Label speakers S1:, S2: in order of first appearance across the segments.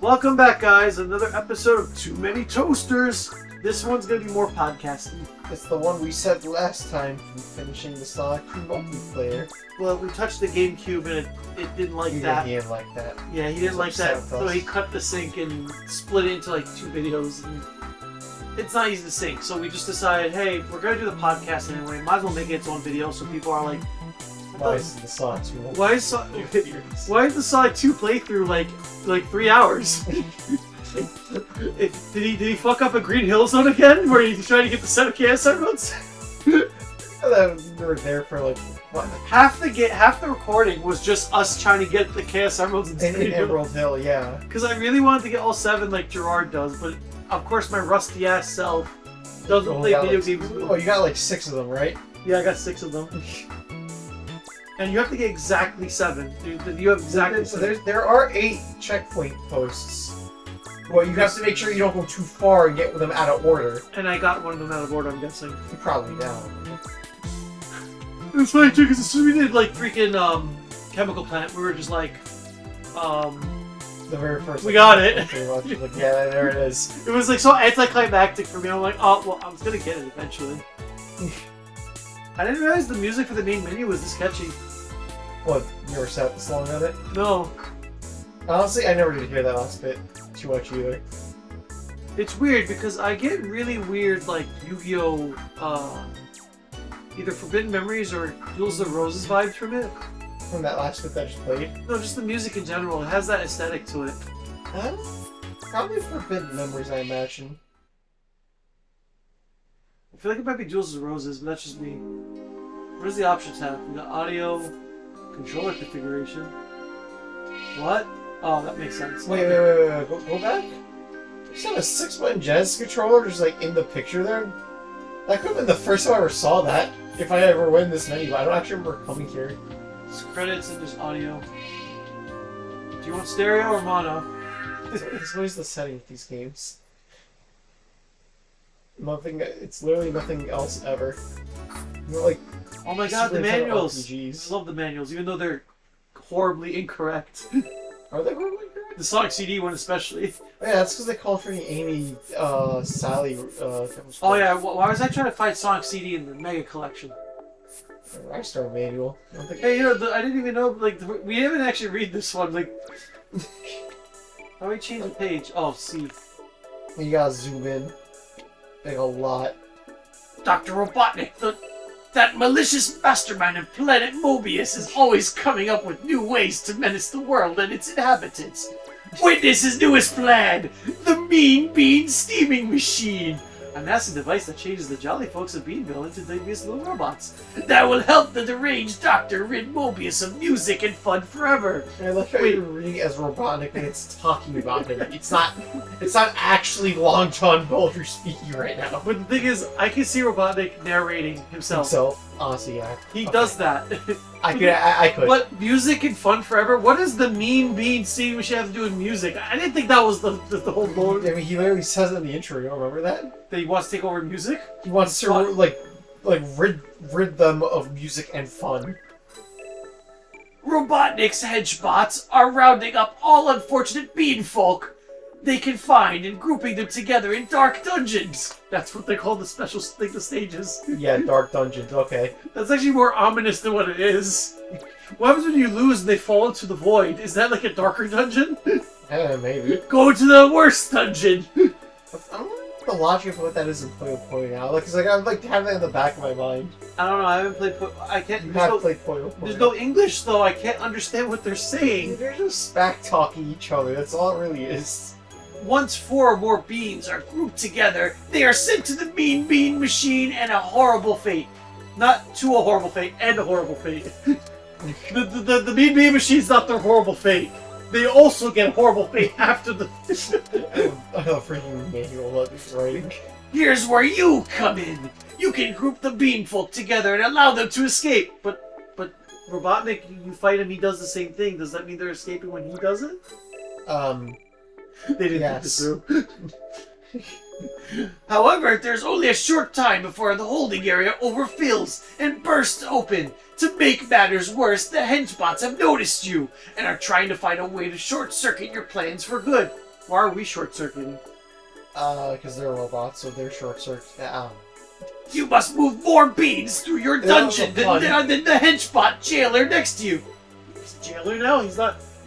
S1: Welcome back, guys. Another episode of Too Many Toasters. This one's going to be more podcasty.
S2: It's the one we said last time from finishing the Sonic 2 multiplayer.
S1: Well, we touched the GameCube and it didn't like that.
S2: He didn't like that.
S1: Yeah, he didn't like that. So he cut the sync and split it into like 2 videos. And it's not easy to sync, so we just decided, hey, we're going to do the podcast anyway. Might as well make it its own video so people are like,
S2: why is the Sonic 2
S1: Why is the Sonic 2 playthrough like 3 hours? Did he fuck up a Green Hill Zone again, where he's trying to get the set of KS Emeralds?
S2: We were there for like what?
S1: Half the recording was just us trying to get the KS Emeralds
S2: in Emerald Hill, yeah.
S1: Because I really wanted to get all 7 like Gerard does, but of course my rusty ass self doesn't play video games.
S2: Oh, you got like 6 of them, right?
S1: Yeah, I got 6 of them. And you have to get exactly 7. You have exactly 7.
S2: There are 8 checkpoint posts. Well, you have to make sure you don't go too far and get them out of order.
S1: And I got one of them out of order, I'm guessing.
S2: You probably don't.
S1: It's funny too, because as soon as we did like freaking Chemical Plant, we were just like,
S2: the very first.
S1: We got it.
S2: Like, yeah, there it is.
S1: It was like so anticlimactic for me. I'm like, oh well, I was gonna get it eventually. I didn't realize the music for the main menu was this catchy.
S2: What? You never sat this long on it?
S1: No.
S2: Honestly, I never did hear that last bit too much either.
S1: It's weird because I get really weird like Yu-Gi-Oh! Either Forbidden Memories or Duels of the Roses vibes from it.
S2: From that last bit that I just played?
S1: No, just the music in general. It has that aesthetic to it.
S2: Probably Forbidden Memories, I imagine.
S1: I feel like it might be Duels of the Roses, but that's just me. What does the options have? We got audio, controller configuration. What? Oh, that makes sense.
S2: Wait. Go back? You said a 6-button Genesis controller just like in the picture there? That could have been the first time I ever saw that. If I ever went in this menu, but I don't actually remember coming here.
S1: It's credits and just audio. Do you want stereo or mono?
S2: It's always the setting with these games. Nothing. It's literally nothing else ever. You know, like,
S1: oh my god, the manuals!
S2: RPGs.
S1: I love the manuals, even though they're horribly incorrect.
S2: Are they horribly incorrect?
S1: The Sonic CD one especially.
S2: Oh, yeah, that's because they call for Amy, Sally,
S1: oh yeah, why was I trying to find Sonic CD in the Mega Collection?
S2: Rockstar manual.
S1: Hey, you know, I didn't even know, like, we didn't actually read this one, like... How do we change the page? Oh, C.
S2: You gotta zoom in. Like, a lot.
S1: Dr. Robotnik, that malicious mastermind of Planet Mobius is always coming up with new ways to menace the world and its inhabitants. Witness his newest plan, the Mean Bean Steaming Machine. A massive device that changes the jolly folks of Beanville into devious little robots. That will help the deranged doctor rid Mobius of music and fun forever.
S2: I like how you're reading as Robotnik and it's talking about him. It's not actually Long John Bolger speaking right now.
S1: But the thing is, I can see Robotnik narrating himself.
S2: Honestly, yeah.
S1: He does that.
S2: I could.
S1: But music and fun forever? What does the Mean Bean Steaming Machine have to do with music? I didn't think that was the whole goal.
S2: I mean, he literally says it in the intro. You don't remember that?
S1: That he wants to take over music?
S2: He wants to like rid them of music and fun.
S1: Robotnik's henchbots are rounding up all unfortunate bean folk they can find and grouping them together in dark dungeons. That's what they call the special thing, the stages.
S2: Yeah, dark dungeons, okay.
S1: That's actually more ominous than what it is. What happens when you lose and they fall into the void? Is that like a darker dungeon?
S2: Yeah, maybe.
S1: Go to the worst dungeon!
S2: I don't know the logic of what that is in Puyo now. Like, it's like I like to have that in the back of my mind.
S1: I don't know, I haven't played I can't...
S2: You have played Puyo.
S1: There's no English, though. I can't understand what they're saying.
S2: They're just smack-talking each other. That's all it really is.
S1: Once 4 or more beans are grouped together, they are sent to the Mean Bean Machine and a horrible fate. Not to a horrible fate, and a horrible fate. the Mean Bean Machine's not their horrible fate. They also get horrible fate after the...
S2: I have a freaking manual of this writing.
S1: Here's where you come in. You can group the beanfolk together and allow them to escape. But Robotnik, you fight him, he does the same thing. Does that mean they're escaping when he does it? They didn't think this through. However, there's only a short time before the holding area overfills and bursts open. To make matters worse, the henchbots have noticed you and are trying to find a way to short-circuit your plans for good.
S3: Why are we short-circuiting?
S2: Because they're robots, so they're short-circuit.
S1: You must move more beans through your dungeon
S2: That was a
S1: than the henchbot jailer next to you.
S3: He's a jailer now?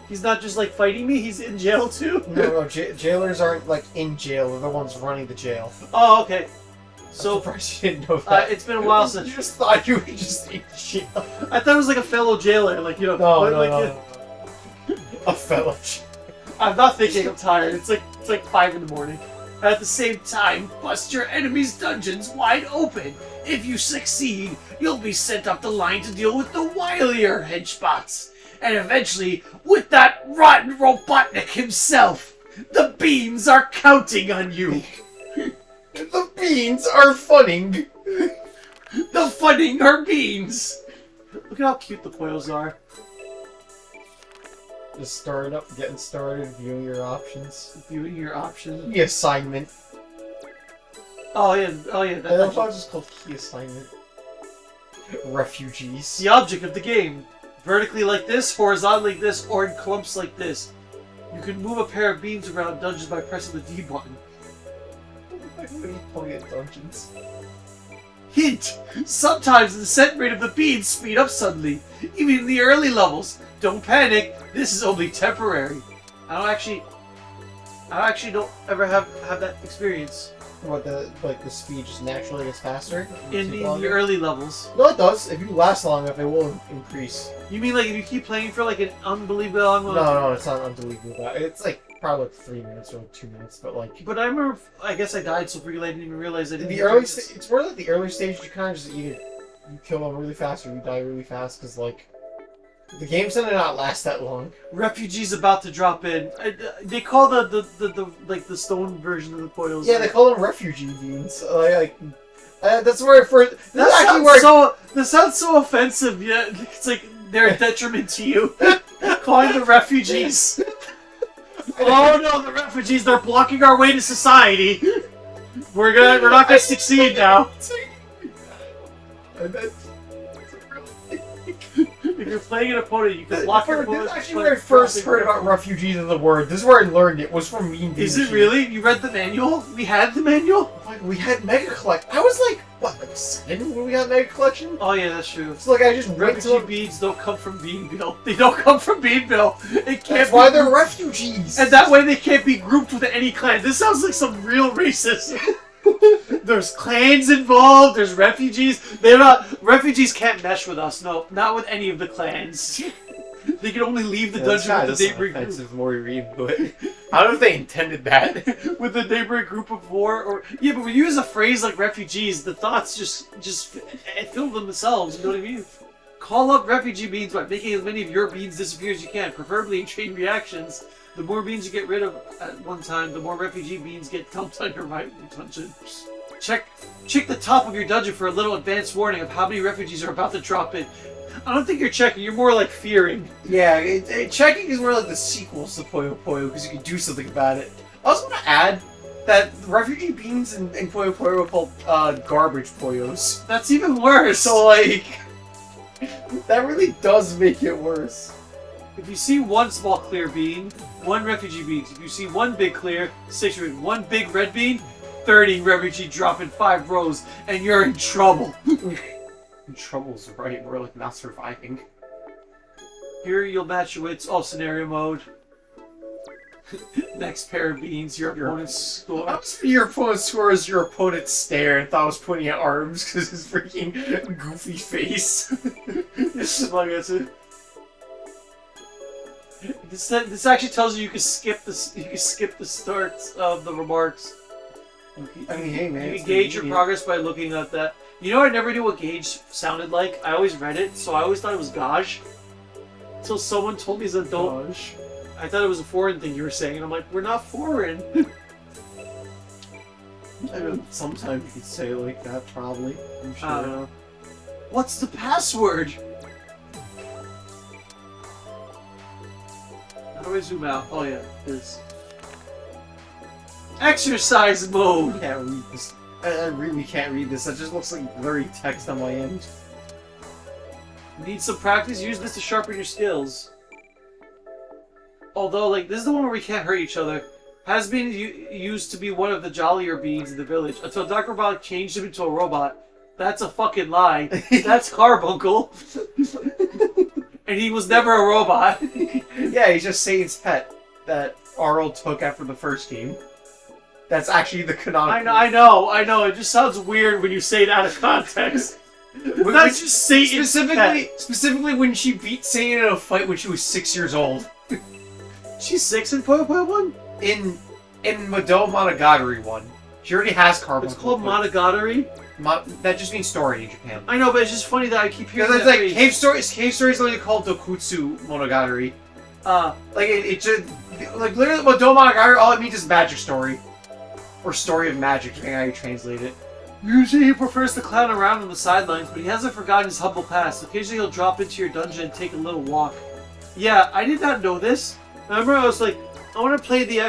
S3: He's not just like fighting me, he's in jail too?
S2: No, jailers aren't like in jail, they're the ones running the jail.
S3: Oh, okay.
S2: So,
S3: So,
S2: surprised you didn't know that.
S3: it's been a while since...
S2: You just thought you were just in jail.
S3: I thought it was like a fellow jailer, like, you know...
S2: No,
S3: like,
S2: no. A fellow
S3: I'm not thinking I'm tired. It's like 5 in the morning.
S1: At the same time, bust your enemy's dungeons wide open. If you succeed, you'll be sent up the line to deal with the wilier henchbots. And eventually, with that rotten Robotnik himself. The beans are counting on you.
S2: The beans are funning.
S1: The funning are beans.
S3: Look at how cute the Poyos are.
S2: Just start up, getting started, viewing your options.
S1: Viewing your options.
S2: Key assignment.
S3: Oh yeah,
S2: I
S3: that's
S2: thought it was just called key assignment. Refugees.
S3: the object of the game. Vertically like this, horizontally like this, or in clumps like this. You can move a pair of beans around dungeons by pressing the D button.
S2: What are you calling it, dungeons?
S1: Hint! Sometimes the descent rate of the beans speed up suddenly, even in the early levels. Don't panic, this is only temporary.
S3: I actually don't ever have that experience.
S2: What, the speed just naturally gets faster?
S3: In the early levels.
S2: No, it does. If you last long enough, it will increase.
S3: You mean like if you keep playing for like an unbelievably long
S2: No,
S3: time?
S2: no, it's not unbelievable. It's like probably like 3 minutes or like 2 minutes, but like...
S3: But I remember, I guess I died so frequently I didn't even realize I
S2: In
S3: didn't
S2: the early it's more like the early stage, you kind of just either you kill them really fast or you die really fast, because like... The games tend to not last that long.
S3: Refugees about to drop in. They call the stone version of the Poyos.
S2: Yeah, they call them refugee beans. That's where I first...
S3: That sounds so offensive, yeah. It's like they're a detriment to you. Calling the refugees. Oh no, the refugees, they're blocking our way to society. We're not gonna succeed now. If you're playing an opponent, you can block your opponent.
S2: This is actually where I first heard about refugees as the word. This is where I learned it. Was from Mean Bean
S3: Is it
S2: Machine.
S3: really? You read the manual? We had the manual?
S2: Like, we had Mega Collect. I was like, what, like 7 when we got Mega Collection?
S3: Oh yeah, that's true.
S2: It's like I just went
S3: Refugee
S2: to...
S3: beans don't come from Beanville. They don't come from Beanville. It can't
S2: That's
S3: be
S2: why they're refugees.
S3: And that way they can't be grouped with any clan. This sounds like some real racism. There's clans involved, there's refugees. Refugees can't mesh with us, no. Not with any of the clans. They can only leave the dungeon with the neighboring group.
S2: The more you read into it. I don't know if they intended that.
S3: With the neighboring group of war, or... Yeah, but when you use a phrase like refugees, the thoughts just fill themselves, you know what I mean? Call up refugee beans by making as many of your beans disappear as you can, preferably in chain reactions. The more beans you get rid of at one time, the more refugee beans get dumped on your dungeon. Check the top of your dungeon for a little advance warning of how many refugees are about to drop in. I don't think you're checking, you're more like fearing.
S2: Yeah, checking is more like the sequels to Puyo Puyo, because you can do something about it. I also want to add that refugee beans in Puyo Puyo are called garbage Puyos.
S3: That's even worse.
S2: So, like, that really does make it worse.
S3: If you see one small clear bean, 1 refugee bean. If you see 1 big clear, 6 refugee. 1 big red bean, 30 refugee drop in 5 rows, and you're in trouble.
S2: Trouble's right, we're like not surviving.
S3: Here you'll match your wits. Oh, scenario mode. Next pair of beans, your opponent's score.
S2: I was your opponent's score as your opponent's stare and thought I was pointing at arms because his freaking goofy face.
S3: This actually tells you can skip the start of the remarks.
S2: I mean, hey man,
S3: you can gauge your progress by looking at that. You know, I never knew what gauge sounded like. I always read it, so I always thought it was gauge. Until someone told me as an adult.
S2: Gosh.
S3: I thought it was a foreign thing you were saying, and I'm like, we're not foreign.
S2: I mean, sometimes you could say it like that, probably. I'm sure.
S3: I don't know. What's the password? How do I zoom out? Oh yeah, there's... Exercise mode!
S2: I can't read this. I really can't read this. That just looks like blurry text on my end.
S3: Need some practice? Use this to sharpen your skills. Although, like, this is the one where we can't hurt each other. has been used to be one of the jollier beings in the village until Dr. Robotnik changed him into a robot. That's a fucking lie. That's Carbuncle. And he was never a robot.
S2: Yeah, he's just Satan's pet that Arnold took after the first game. That's actually the canonical.
S3: I know. It just sounds weird when you say it out of context. That's just Satan.
S2: Specifically when she beat Satan in a fight when she was 6 years old.
S3: She's 6 in Puyo Puyo 1?
S2: In Mado Monogatari 1. She already has Carbuncle.
S3: It's called Monogatari?
S2: That just means story in Japan.
S3: I know, but it's just funny that I keep hearing
S2: Because
S3: that
S2: it's like Cave Story is literally called Dokutsu Monogatari. Like it just like literally Mado Monogatari, all it means is magic story. Or story of magic, depending on how you translate it.
S3: Usually he prefers to clown around on the sidelines, but he hasn't forgotten his humble past. Occasionally he'll drop into your dungeon and take a little walk. Yeah, I did not know this. Remember I was like, I want to play the